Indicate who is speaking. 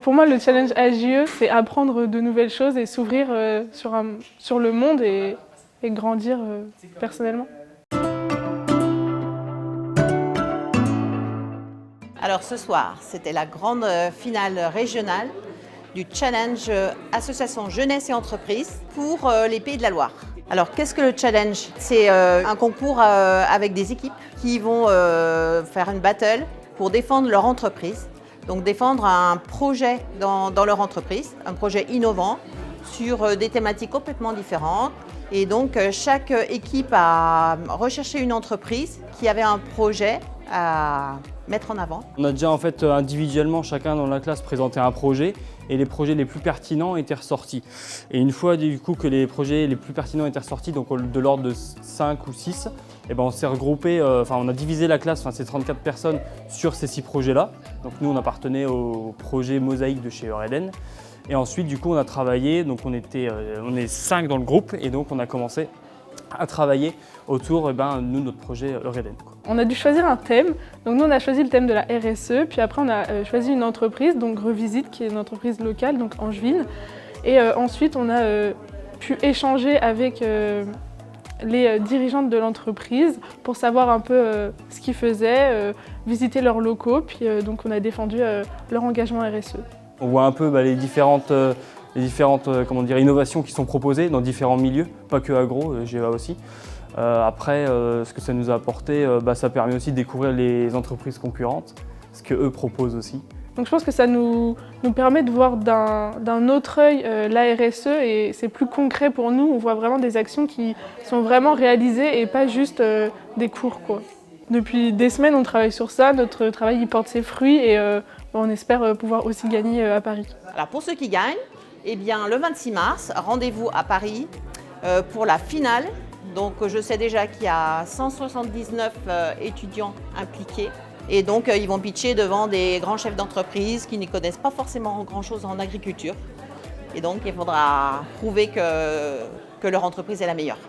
Speaker 1: Pour moi, le challenge AJE, c'est apprendre de nouvelles choses et s'ouvrir sur le monde et grandir personnellement.
Speaker 2: Alors ce soir, c'était la grande finale régionale du challenge Association Jeunesse et Entreprise pour les Pays de la Loire. Alors qu'est-ce que le challenge? C'est un concours avec des équipes qui vont faire une battle pour défendre leur entreprise. Donc défendre un projet dans leur entreprise, un projet innovant sur des thématiques complètement différentes. Et donc chaque équipe a recherché une entreprise qui avait un projet à mettre en avant.
Speaker 3: On a déjà en fait individuellement chacun dans la classe présenté un projet et les projets les plus pertinents étaient ressortis. Et une fois du coup que les projets les plus pertinents étaient ressortis, donc de l'ordre de 5 ou 6, et ben on s'est regroupé, on a divisé la classe, ces 34 personnes sur ces 6 projets-là. Donc nous on appartenait au projet Mosaïque de chez Eureden. Et ensuite du coup on a travaillé, donc on est 5 dans le groupe et donc on a commencé à travailler autour, nous, notre projet Eureden.
Speaker 1: On a dû choisir un thème, donc nous on a choisi le thème de la RSE, puis après on a choisi une entreprise, donc Revisite, qui est une entreprise locale, donc angevine. Et ensuite on a pu échanger avec les dirigeantes de l'entreprise pour savoir un peu ce qu'ils faisaient, visiter leurs locaux, puis donc on a défendu leur engagement RSE.
Speaker 3: On voit un peu les différentes innovations qui sont proposées dans différents milieux, pas que agro, GEA aussi. Après, ce que ça nous a apporté, ça permet aussi de découvrir les entreprises concurrentes, ce qu'eux proposent aussi.
Speaker 1: Donc je pense que ça nous permet de voir d'un autre œil la RSE et c'est plus concret pour nous. On voit vraiment des actions qui sont vraiment réalisées et pas juste des cours, quoi. Depuis des semaines, on travaille sur ça, notre travail il porte ses fruits et on espère pouvoir aussi gagner à Paris.
Speaker 2: Alors pour ceux qui gagnent, le 26 mars, rendez-vous à Paris pour la finale. Donc je sais déjà qu'il y a 179 étudiants impliqués et donc ils vont pitcher devant des grands chefs d'entreprise qui n'y connaissent pas forcément grand-chose en agriculture. Et donc il faudra prouver que leur entreprise est la meilleure.